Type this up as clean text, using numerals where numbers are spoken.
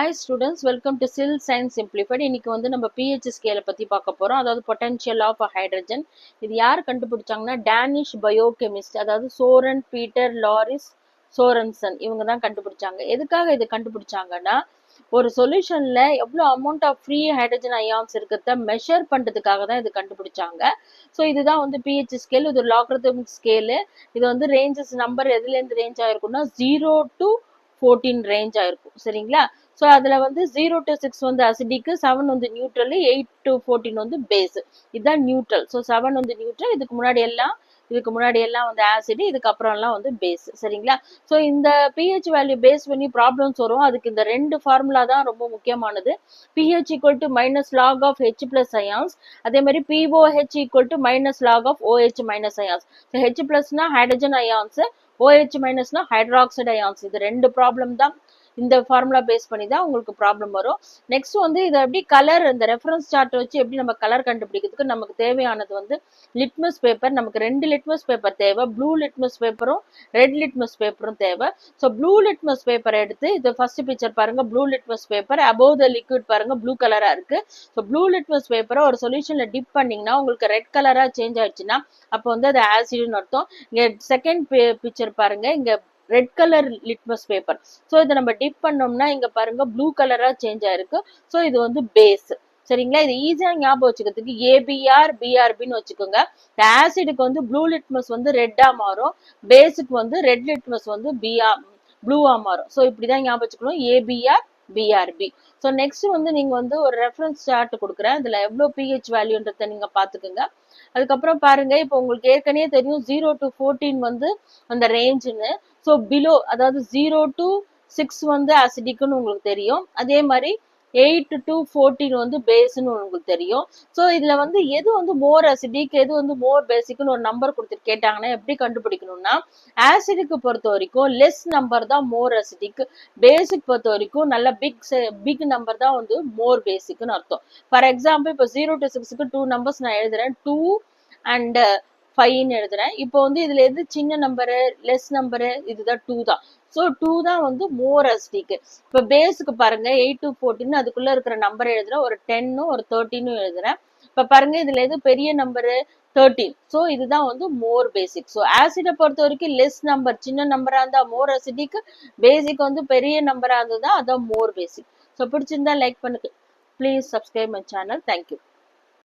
Hi students, welcome to Cell Science Simplified. இன்னைக்கு வந்து நம்ம pH scale பத்தி பார்க்க போறோம். அதாவது potential of hydrogen. இது யார் கண்டுபிடிச்சாங்கன்னா டேனிஷ் பயோகெமிஸ்ட், அதாவது சோரன் பீட்டர் லாரிஸ் சோரன்சன், இவங்க தான் கண்டுபிடிச்சாங்க. எதுக்காக இது கண்டுபிடிச்சாங்கன்னா, ஒரு சொல்யூஷன்ல எவ்வளவு amount of free hydrogen ions இருக்கிறத மெஷர் பண்றதுக்காக தான் இது கண்டுபிடிச்சாங்க. ஸோ இதுதான் வந்து pH ஸ்கேல். இது ஒரு லாகரிதமிக் ஸ்கேலு. இது வந்து ரேஞ்சஸ் நம்பர் எதுல இருந்து ரேஞ்ச் ஆயிருக்கும்னா 0 to 14 ரேஞ்ச் ஆயிருக்கும். சரிங்களா? ஸோ அதுல வந்து 0 to 6 வந்து அசிடிக்கு, 7 வந்து நியூட்ரல், 8 to 14 வந்து பேஸ். இதுதான் நியூட்ரல். ஸோ 7 வந்து நியூட்ரல், இதுக்கு முன்னாடி எல்லாம் வந்து ஆசிட், இதுக்கப்புறம் எல்லாம் வந்து பேஸ். சரிங்களா? ஸோ இந்த pH வேல்யூ பேஸ் பண்ணி ப்ராப்ளம்ஸ் வரும். அதுக்கு இந்த ரெண்டு ஃபார்முலா தான் ரொம்ப முக்கியமானது. pH equal to minus log of H plus ions, அதே மாதிரி POH equal to minus log of OH minus ions. So H plusனா ஹைட்ரஜன் அயான்ஸ், OH மைனஸ்னா ஹைட்ராக்சைடு அயான்ஸ். இது ரெண்டு ப்ராப்ளம் தான் இந்த ஃபார்முலா பேஸ் பண்ணி தான் உங்களுக்கு ப்ராப்ளம் வரும். நெக்ஸ்ட் வந்து இதை எப்படி கலர், இந்த ரெஃபரன்ஸ் சார்ட் வச்சு எப்படி நம்ம கலர் கண்டுபிடிக்கிறதுக்கு நமக்கு தேவையானது வந்து லிட்மஸ் பேப்பர். நமக்கு 2 லிட்மஸ் பேப்பர் தேவை. ப்ளூ லிட்மஸ் பேப்பரும் ரெட் லிட்மஸ் பேப்பரும் தேவை. ஸோ ப்ளூ லிட்மஸ் பேப்பர் எடுத்து, இது ஃபர்ஸ்ட் பிக்சர் பாருங்க, blue litmus paper above the liquid பாருங்க, ப்ளூ கலரா இருக்கு. ஸோ ப்ளூ லிட்மஸ் பேப்பரை ஒரு சொல்யூஷன்ல டிப் பண்ணீங்கன்னா உங்களுக்கு ரெட் கலரா சேஞ்ச் ஆயிடுச்சுன்னா அப்போ வந்து அது ஆசிட்னு அர்த்தம். இங்க செகண்ட் பிக்சர் பாருங்க, இங்க red colour litmus paper. So இதை நம்ம டிப் பண்ணோம்னா இங்க பாருங்க ப்ளூ கலரா சேஞ்ச் ஆயிருக்கு. ஸோ இது வந்து பேஸ். சரிங்களா? இது ஈஸியா ஞாபகம் வச்சுக்கிறதுக்கு ஏபிஆர் பிஆர்பின்னு வச்சுக்கோங்க. ஆசிடுக்கு வந்து ப்ளூ லிட்மஸ் வந்து ரெட்டா மாறும், பேஸுக்கு வந்து ரெட் லிட்மஸ் வந்து ப்ளூவா மாறும். ஸோ இப்படிதான் ஞாபகம் வச்சுக்கணும், ஏபிஆர் பிஆர்பி. ஸோ நெக்ஸ்ட் வந்து நீங்க வந்து ஒரு ரெஃபரன்ஸ் சார்ட் கொடுக்குறேன், இதுல எவ்வளவு pH வேல்யூன்றத நீங்க பாத்துக்கோங்க. அதுக்கப்புறம் பாருங்க, இப்போ உங்களுக்கு ஏற்கனவே தெரியும் 0 to 14 வந்து அந்த ரேஞ்சுன்னு. ஸோ பிலோ, அதாவது 0 to 6 வந்து அசிடிக்னு உங்களுக்கு தெரியும். அதே மாதிரி 8 to 14 வந்து பேஸ்ன்னு உங்களுக்கு தெரியும். ஸோ இதுல வந்து எது வந்து மோர் அசிடிக், எது வந்து மோர் பேசிக்னு ஒரு நம்பர் கொடுத்துட்டு கேட்டாங்கன்னா எப்படி கண்டுபிடிக்கணும்னா, ஆசிடுக்கு பொறுத்த வரைக்கும் லெஸ் நம்பர் தான் மோர் அசிடிக், பேசிக் பொறுத்த வரைக்கும் நல்ல பிக் நம்பர் தான் வந்து மோர் பேசிக்னு அர்த்தம். ஃபார் எக்ஸாம்பிள் இப்போ 0 to 6க்கு 2 நம்பர்ஸ் நான் எழுதுறேன், 2 அண்ட் 5ன்னு எழுதுறேன். இப்போ வந்து இதுல எது சின்ன நம்பரு, லெஸ் நம்பரு, இதுதான் 2 தான். ஸோ 2 தான் வந்து மோர் அசிடிக். இப்போ பேஸுக்கு பாருங்க 8 to 14, அதுக்குள்ள இருக்கிற நம்பர் எழுதுறேன், ஒரு 10ம் ஒரு 13ம் எழுதுறேன். இப்போ பாருங்க இதுல எது பெரிய நம்பரு, 13. ஸோ இதுதான் வந்து மோர் பேசிக். ஸோ ஆசிடை பொறுத்த வரைக்கும் லெஸ் நம்பர், சின்ன நம்பரா இருந்தா மோர் அசிடிக், பேசிக் வந்து பெரிய நம்பரா இருந்ததுதான் அதான் மோர் பேசிக். ஸோ பிடிச்சிருந்தா லைக் பண்ணுங்க, please subscribe my channel. Thank you.